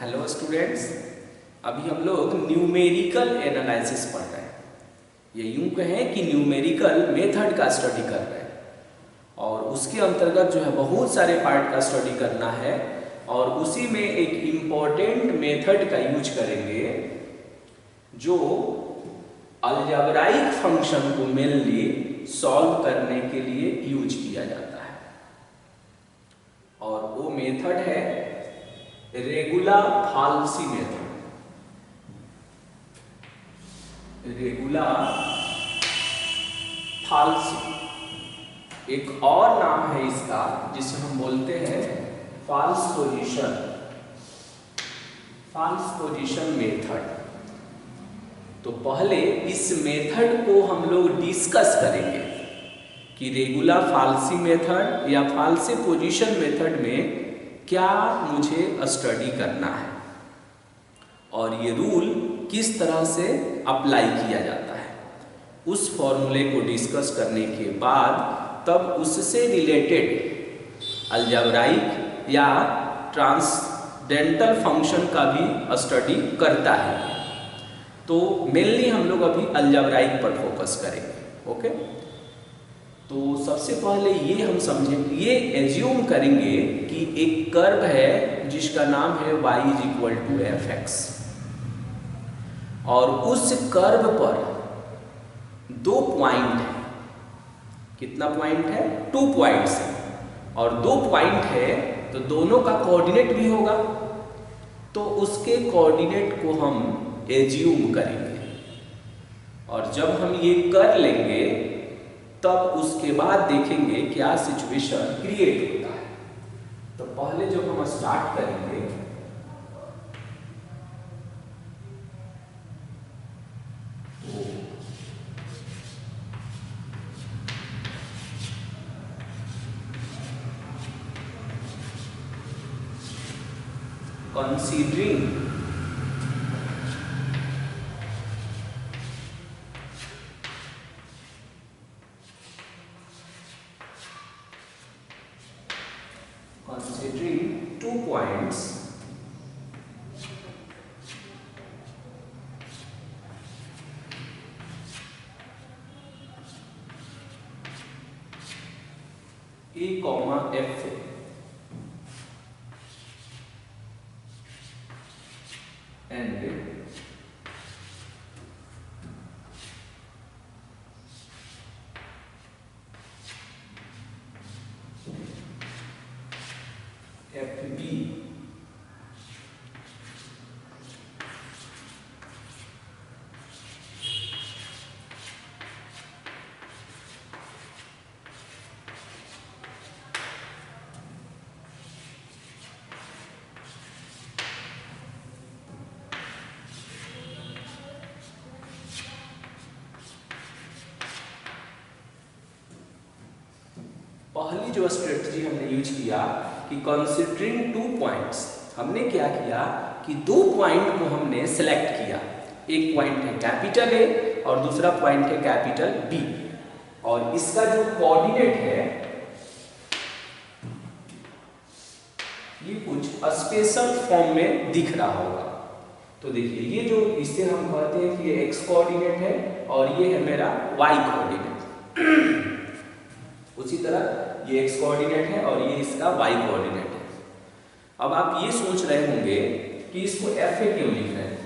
Hello students, अभी हम लोग न्यूमेरिकल एनालिसिस पढ़ रहे हैं। ये यूं कहें कि न्यूमेरिकल मेथड का स्टडी कर रहे हैं और उसके अंतर्गत जो है बहुत सारे पार्ट का स्टडी करना है और उसी में एक इम्पॉर्टेंट मेथड का यूज करेंगे जो अलजेब्राइक फंक्शन को मेनली सॉल्व करने के लिए यूज किया जाता है और वो मेथड है रेगुला-फाल्सी मेथड। रेगुला-फाल्सी एक और नाम है इसका जिसे हम बोलते हैं फॉल्स पोजीशन मेथड। तो पहले इस मेथड को हम लोग डिस्कस करेंगे कि रेगुला-फाल्सी मेथड या फाल्सी पोजीशन मेथड में क्या मुझे स्टडी करना है और ये रूल किस तरह से अप्लाई किया जाता है। उस फॉर्मूले को डिस्कस करने के बाद तब उससे रिलेटेड अलजेब्राइक या ट्रांसडेंटल फंक्शन का भी स्टडी करता है। तो मेनली हम लोग अभी अलजेब्राइक पर फोकस करेंगे। ओके, तो सबसे पहले ये हम समझेंगे, ये एज्यूम करेंगे कि एक कर्व है जिसका नाम है y = fx और उस कर्व पर दो पॉइंट है। कितना पॉइंट है? 2 पॉइंट्स है और 2 पॉइंट है तो दोनों का कोऑर्डिनेट भी होगा। तो उसके कोऑर्डिनेट को हम एज्यूम करेंगे और जब हम ये कर लेंगे तब उसके बाद देखेंगे क्या सिचुएशन क्रिएट होता है। तो पहले जब हम स्टार्ट करेंगे considering two points A, F and FB पहली जो स्ट्रेटजी हमने यूज किया कि कंसीडरिंग 2 पॉइंट्स, हमने क्या किया कि 2 पॉइंट को हमने सेलेक्ट किया। एक पॉइंट है कैपिटल A और दूसरा पॉइंट है कैपिटल B और इसका जो कोऑर्डिनेट है ये कुछ स्पेशल फॉर्म में दिख रहा होगा। तो देखिए ये जो इसे हम कहते हैं कि ये x कोऑर्डिनेट है और ये है मेरा y कोऑर्डिनेट। उसी तरह ये x कोऑर्डिनेट है और ये इसका y कोऑर्डिनेट है। अब आप ये सोच रहे होंगे कि इसको FA क्यों लिख रहे हैं,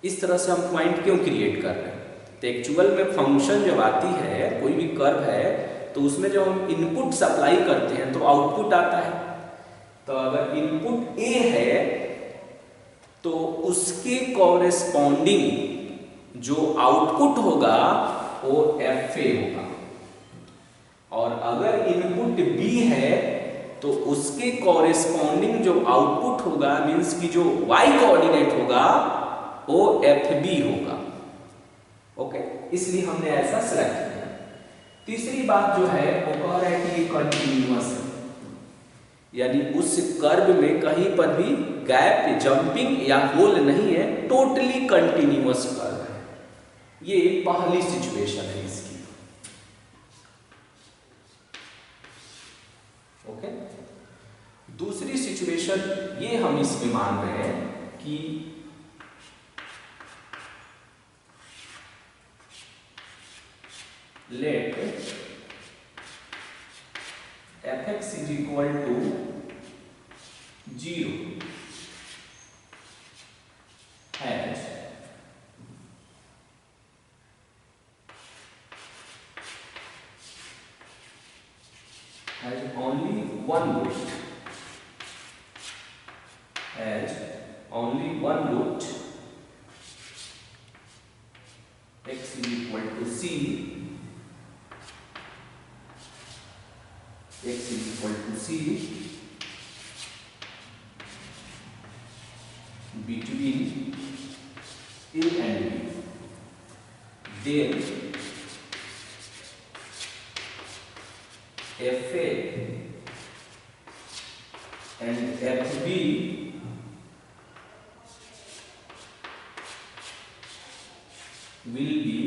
इस तरह से हम पॉइंट क्यों क्रिएट कर रहे हैं। तो एक्चुअल में फंक्शन जब आती है, कोई भी कर्व है तो उसमें जब हम इनपुट सप्लाई करते हैं तो आउटपुट आता है। तो अगर इनपुट A है तो उसके कॉरेस्पॉन्डिंग जो आउटपुट होगा वो FA होगा और अगर इनपुट B है तो उसके कॉरेस्पॉन्डिंग जो आउटपुट होगा मींस कि जो y कोऑर्डिनेट होगा वो FB होगा। ओके, इसलिए हमने ऐसा सेलेक्ट किया। तीसरी बात जो है वो कह रहा है कि ये कंटिन्यूअस है, यानी उस कर्व में कहीं पर भी गैप, जंपिंग या होल नहीं है, टोटली कंटिन्यूअस कर्व है। ये पहली सिचुएशन है इसकी। ओके, दूसरी सिचुएशन ये हम इसमें मान रहे हैं कि late fx is equal to 0 has only one root, x is equal to c, between a and b. Then fa and fb will be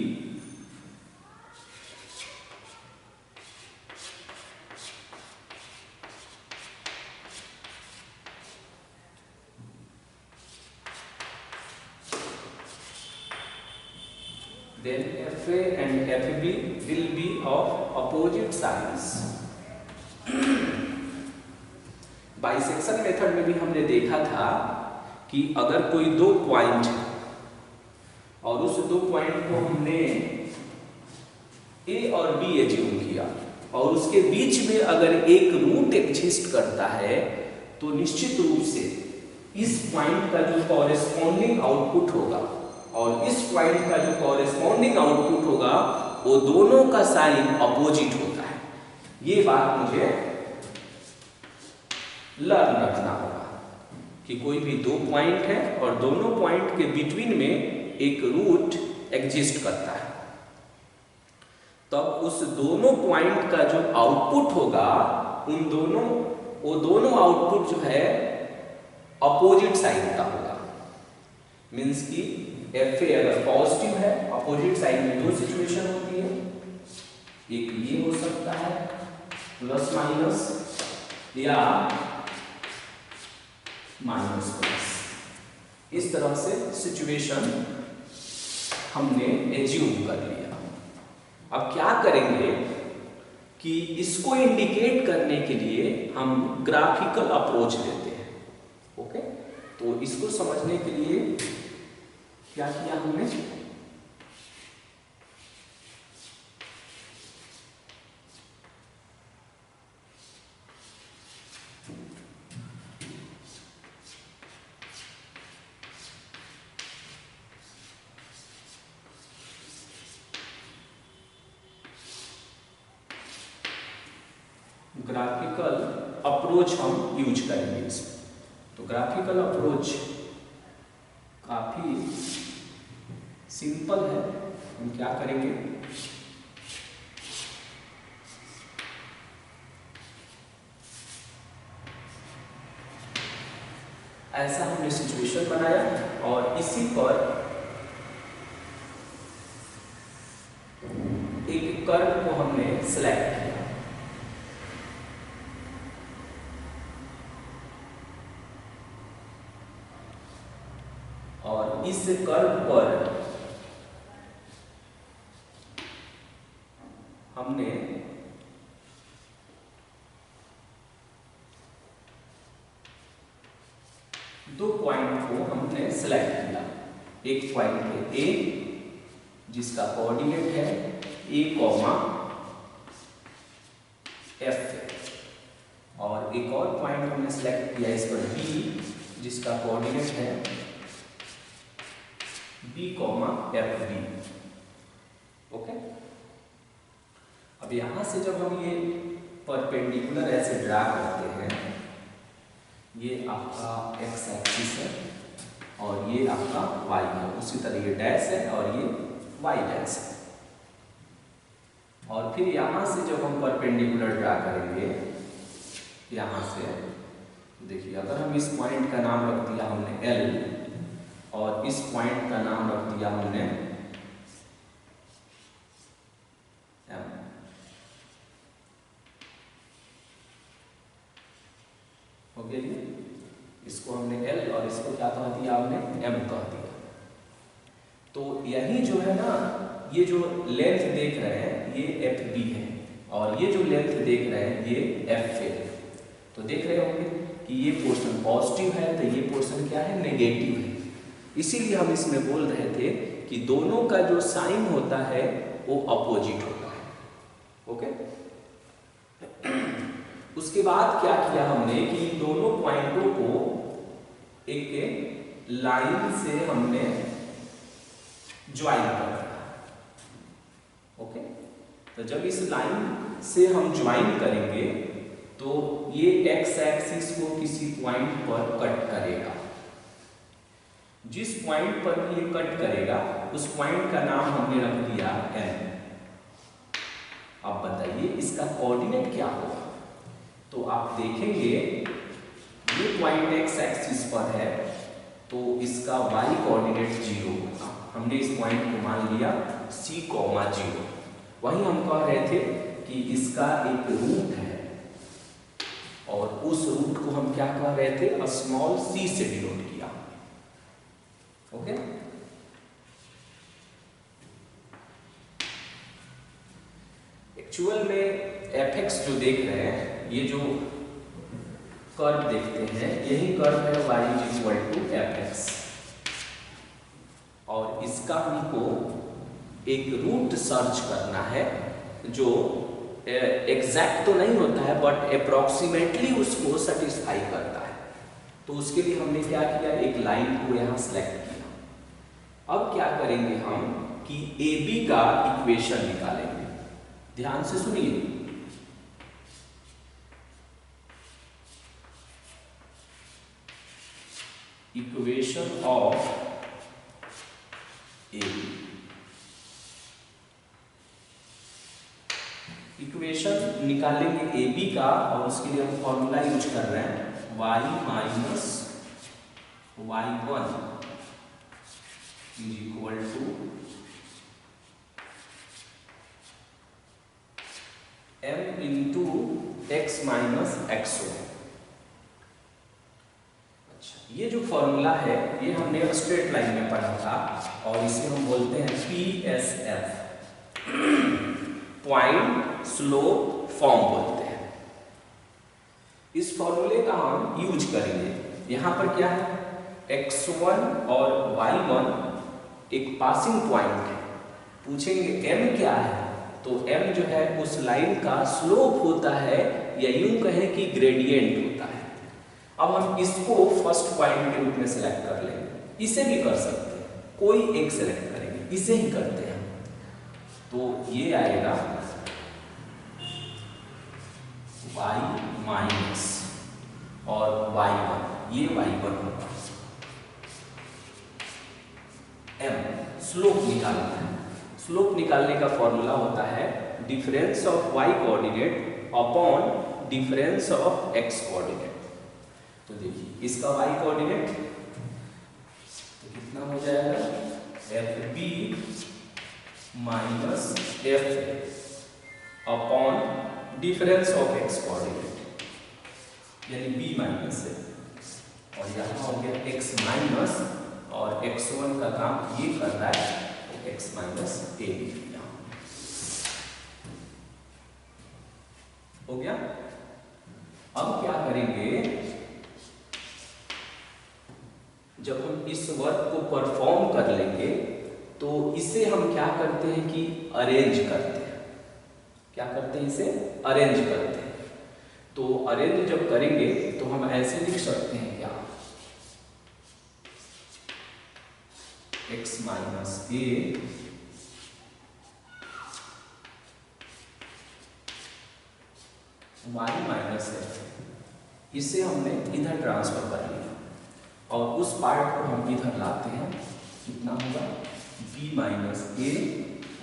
fa and fb will be of opposite sides. Bisection method में भी हमने देखा था कि अगर कोई दो point है और उस दो पॉइंट को हमने ए और बी एज्यूम किया और उसके बीच में अगर एक रूट एग्जिस्ट करता है तो निश्चित रूप से इस पॉइंट का जो कॉरेस्पॉन्डिंग आउटपुट होगा और इस पॉइंट का जो कॉरेस्पॉन्डिंग आउटपुट होगा वो दोनों का साइन अपोजिट होता है। ये बात मुझे लर्न रखना होगा कि कोई भी दो पॉइंट है और दोनों पॉइंट के बिटवीन में एक रूट एग्जिस्ट करता है, तब उस दोनों पॉइंट का जो आउटपुट होगा वो दोनों आउटपुट जो है अपोजिट साइन का होगा। मीन्स कि एफ ए अगर पॉजिटिव है, अपोजिट साइन में दो सिचुएशन होती है, एक ये हो सकता है प्लस माइनस या माइनस प्लस, इस तरह से सिचुएशन हमने एज्यूम कर लिया। अब क्या करेंगे कि इसको इंडिकेट करने के लिए हम ग्राफिकल अप्रोच लेते हैं। ओके, तो इसको समझने के लिए क्या किया हमने, ग्राफिकल अप्रोच हम यूज करेंगे इसमें। तो ग्राफिकल अप्रोच काफी सिंपल है। हम क्या करेंगे, ऐसा हमने सिचुएशन बनाया और इसी पर एक कर्व को हमने सिलेक्ट किया और इस कर्व पर हमने दो पॉइंट को हमने सिलेक्ट किया। एक पॉइंट है ए जिसका कोऑर्डिनेट है ए कॉमा एफ, और एक और पॉइंट हमने सिलेक्ट किया इस पर बी जिसका कोऑर्डिनेट है B comma F B. Okay, अब यहां से जब हम ये परपेंडिकुलर ऐसे ड्रा करते हैं, ये आपका एक्स एक्सिस है और ये आपका वाई है, उसी तरह ये डैश है और ये वाई डैश है। और फिर यहां से जब हम परपेंडिकुलर ड्रा करेंगे, यहां से देखिए, अगर हम इस पॉइंट का नाम रख दिया हमने एल और इस पॉइंट का नाम रख दिया हमने एम, हो गया ये, इसको हमने L और इसको क्या कह दिया आपने, M कह दिया। तो यही जो है ना, ये जो लेंथ देख रहे हैं ये FB है और ये जो लेंथ देख रहे हैं ये FA। तो देख रहे होंगे कि ये पोर्शन पॉजिटिव है तो ये पोर्शन क्या है, नेगेटिव है। इसीलिए हम इसमें बोल रहे थे कि दोनों का जो साइन होता है वो अपोजिट होता है। ओके, उसके बाद क्या किया हमने कि इन दोनों पॉइंटों को एक लाइन से हमने ज्वाइन कर दिया। ओके, तो जब इस लाइन से हम ज्वाइन करेंगे तो ये एक्स एक्सिस को किसी पॉइंट पर कट करेगा। जिस पॉइंट पर ये कट करेगा उस पॉइंट का नाम हमने रख दिया N। अब बताइए इसका कोऑर्डिनेट क्या होगा। तो आप देखेंगे ये पॉइंट एक्स एक्सिस पर है तो इसका y कोऑर्डिनेट 0 होगा। हमने इस पॉइंट को मान लिया C, 0। वही हम कह रहे थे कि इसका एक रूट है और उस रूट को हम क्या कह रहे थे, स्मॉल c से डिनोट किया। ओके, एक्चुअल में fx जो देख रहे हैं, ये जो कर्व देखते हैं यही कर्व है y = fx और इसका हमको एक रूट सर्च करना है जो एग्जैक्ट तो नहीं होता है बट अप्रोक्सीमेटली उसको सेटिस्फाई करता है। तो उसके लिए हमने क्या किया, एक लाइन को यहाँ सेलेक्ट किया। अब क्या करेंगे हम कि AB का इक्वेशन निकालेंगे। ध्यान से सुनिए, इक्वेशन ऑफ AB। इक्वेशन निकालेंगे AB का और उसके लिए हम फॉर्मूला यूज कर रहे हैं y - y1 = m × x - x1। अच्छा, ये जो फॉर्मूला है ये हमने स्ट्रेट लाइन में पढ़ा था और इसे हम बोलते हैं PSF, पॉइंट स्लोप फॉर्म बोलते हैं। इस फॉर्मूले का हम यूज करेंगे। यहाँ पर क्या है, x1 और y1 एक पासिंग पॉइंट है। पूछेंगे m क्या है, तो m जो है उस लाइन का स्लोप होता है या यूं कहें कि ग्रेडियंट होता है। अब हम इसको फर्स्ट पॉइंट के रूप में सिलेक्ट कर लेंगे। इसे भी कर सकते हैं, कोई एक सिलेक्ट करेंगे, इसे ही करते हैं। तो ये आएगा y- और y1, ये y1 होगा। m स्लोप निकालना है। स्लोप निकालने का फॉर्मूला होता है difference of y coordinate upon difference of x coordinate. तो देखिए इसका y कोऑर्डिनेट तो कितना हो जाएगा, FB - FA upon difference of x coordinate यानी B - A, और यहाँ हो गया x माइनस और x1 का काम ये कर रहा है तो x - A हो गया। अब क्या करेंगे, जब हम इस वर्क को परफॉर्म कर लेंगे तो इसे हम क्या करते हैं कि अरेंज करते हैं। क्या करते हैं, इसे अरेंज करते हैं। तो अरेंज जब करेंगे तो हम ऐसे लिख सकते हैं क्या, x - A y - F। इसे हमने इधर ट्रांसफर कर लिया और उस पार्ट को हम इधर लाते हैं। कितना होगा, B - A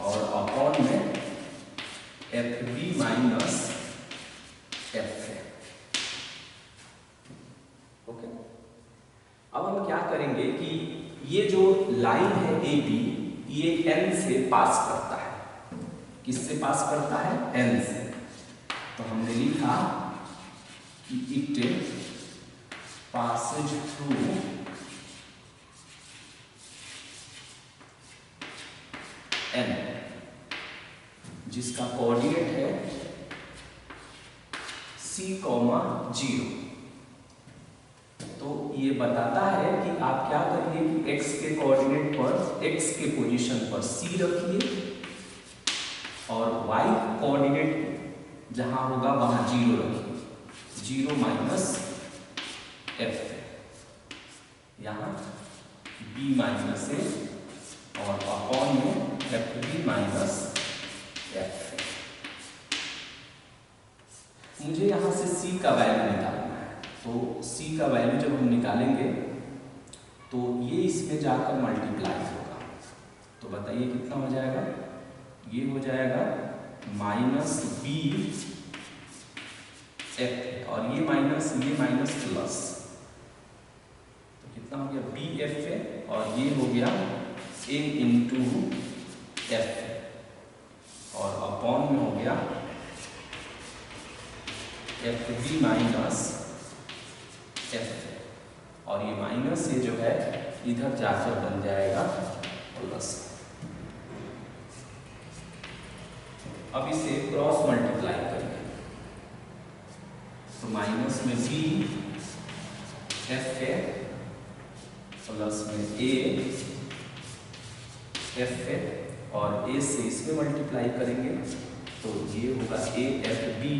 और अपॉन में FB - FA। ओके, अब हम क्या करेंगे कि ये जो लाइन है AB ये N से पास करता है। किससे पास करता है, N से। तो हमने लिखा कि इट passes through n, जिसका कोऑर्डिनेट है c, 0। तो ये बताता है कि आप क्या करिए कि x के कोऑर्डिनेट पर, x के पोजीशन पर c रखिए और y कोऑर्डिनेट जहां होगा वहां 0 रखिए, 0 माइनस f, यहाँ b माइनस a और अपॉन में fb माइनस f। मुझे यहाँ से c का वैल्यू निकालना है, तो c का वैल्यू जब हम निकालेंगे तो ये इसमें जाकर मल्टीप्लाई होगा। तो बताइए कितना हो जाएगा? ये हो जाएगा माइनस बी एफ, और ये माइनस प्लस, तो कितना हो गया? बी एफ है, और ये हो गया ए इंटू एफ, और अपॉन में हो गया एफ बी माइनस एफ, और ये माइनस ये जो है इधर जाकर बन जाएगा प्लस। अब इसे क्रॉस मल्टीप्लाई करेंगे, तो माइनस में बी एफ है प्लस में ए एफ है, और ए से इसमें मल्टीप्लाई करेंगे तो ये होगा ए एफ बी,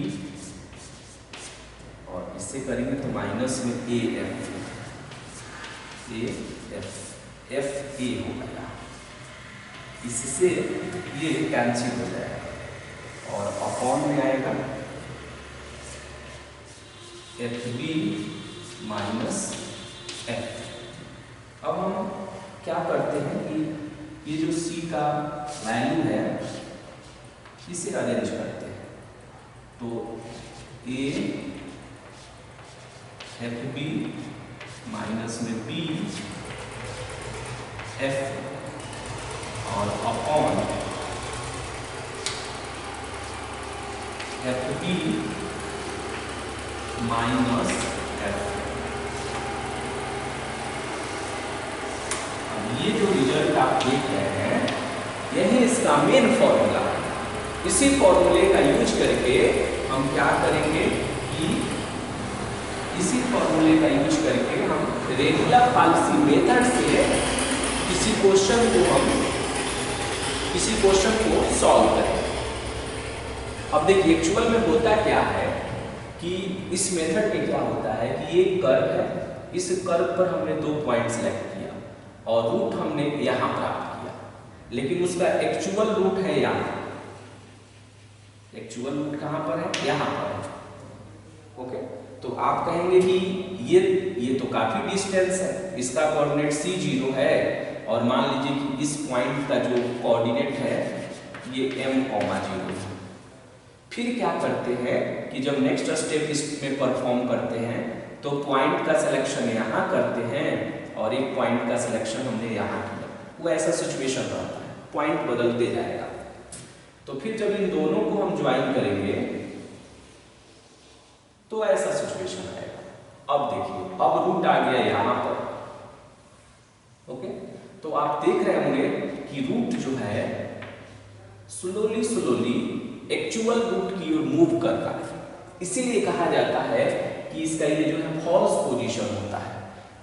और इससे करेंगे तो माइनस में ए एफ एफ ए हो गया। इससे ये कैंसिल हो जाएगा और अपॉन में आएगा एफ बी माइनस एफ। अब हम क्या करते हैं कि ये जो सी का वैल्यू है इसे अरेंज करते हैं, तो ए एफ बी माइनस में बी एफ और upon F B minus F. अब ये जो रिजल्ट आप देख रहे हैं यही इसका मेन फॉर्मूला है। इसी फॉर्मूले का यूज करके हम क्या करेंगे कि इसी फॉर्मूले का यूज करके हम रेगुलर फाल्सी मेथड से किसी क्वेश्चन को सॉल्व करेंगे। अब देखिए एक्चुअल में होता क्या है कि इस मेथड में क्या होता है कि ये कर्व है, इस कर्व पर हमने 2 पॉइंट सेलेक्ट किया और रूट हमने यहाँ प्राप्त किया, लेकिन उसका एक्चुअल रूट है यहाँ। एक्चुअल रूट कहाँ पर है? यहाँ पर है। ओके, तो आप कहेंगे कि ये तो काफी डिस्टेंस है, इसका कोऑर्डिनेट c0 है, और मान लीजिए कि इस पॉइंट का जो कोऑर्डिनेट है ये m,0 है। फिर क्या करते हैं कि जब नेक्स्ट स्टेप इसमें परफॉर्म करते हैं तो पॉइंट का सिलेक्शन यहाँ करते हैं और एक पॉइंट का सिलेक्शन हमने यहाँ किया। वो ऐसा सिचुएशन रहता है, पॉइंट बदलते जाएगा। तो फिर जब इन दोनों को हम ज्वाइन करेंगे तो ऐसा सिचुएशन आएगा। अब देखिए, अब रूट आ गया यहाँ पर। ओके, तो आप देख रहे होंगे कि रूट जो है स्लोली एक्चुअल रूट की ओर मूव कर रहा है। इसीलिए कहा जाता है कि इसका ये जो है फॉल्स पोजीशन होता है,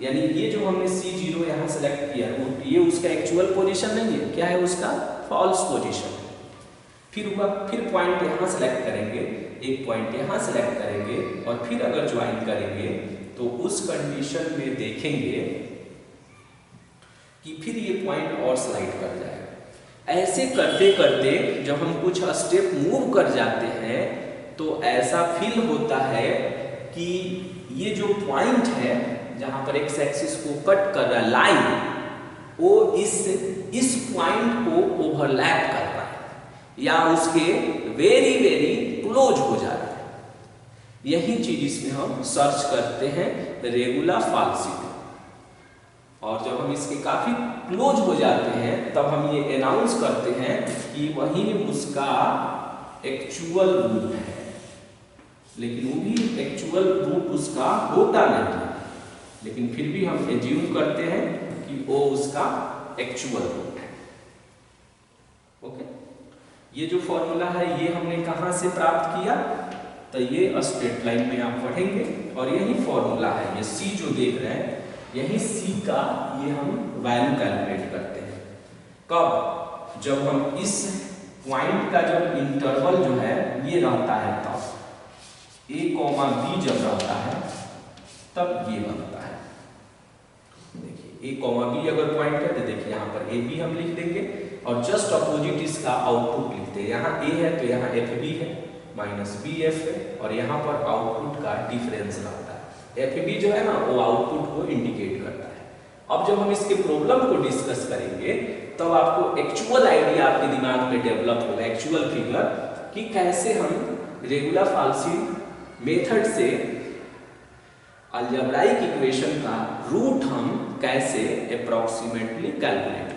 यानी ये जो हमने c0 यहाँ सेलेक्ट किया रूट, ये उसका एक्चुअल पोजीशन नहीं है, क्या है उसका? False position. फिर पॉइंट यहाँ सेलेक्ट करेंगे, एक पॉइंट यहाँ सेलेक्ट करेंगे, और फिर अगर ज्वाइन करेंगे तो उस कंडीशन में देखेंगे कि फिर ये पॉइंट और स्लाइड कर जाएगा। ऐसे करते करते जब हम कुछ स्टेप मूव कर जाते हैं तो ऐसा फील होता है कि ये जो पॉइंट है जहां पर एक्स एक्सिस को कट कर रहा है लाइन, वो इस पॉइंट को ओवरलैप कर रहा है या उसके वेरी वेरी क्लोज हो जा रहा है। यही चीज इसमें हम सर्च करते हैं रेगुलर फाल्सी में, और जब हम इसके काफी क्लोज हो जाते हैं तब हम ये अनाउंस करते हैं कि वही उसका एक्चुअल रूट है, लेकिन वो भी एक्चुअल रूट उसका होता नहीं है। लेकिन फिर भी हम एज्यूम करते हैं कि O उसका एक्चुअल रूट है। ओके, ये जो फॉर्मूला है ये हमने कहाँ से प्राप्त किया, तो ये स्ट्रेट लाइन में आप पढ़ेंगे और यही फॉर्मूला है, ये C जो देख रहे हैं यही C का ये हम वैल्यू कैलकुलेट करते हैं। कब, जब हम इस पॉइंट का जब इंटरवल जो है ये रहता है तब A, B जब रहता है तब ये बनता है। देखिए A, B अगर पॉइंट है तो देखिए यहाँ पर AB हम लिख देंगे और जस्ट अपोजिट इसका आउटपुट लिखते हैं। यहाँ A है तो यहाँ FB है, माइनस BF है और यहाँ पर आउटपुट का डिफरेंस रहता है। FB जो है ना वो आउटपुट को इंडिकेट करता है। अब जब हम इसके प्रॉब्लम को डिस्कस करेंगे तब आपको एक्चुअल आइडिया आपके दिमाग में डेवलप होगा, एक्चुअल फिगर, कि कैसे हम रेगुलर फाल्सी मेथड से अलजेब्राइक इक्वेशन का रूट हम कैसे अप्रॉक्सीमेटली कैलकुलेट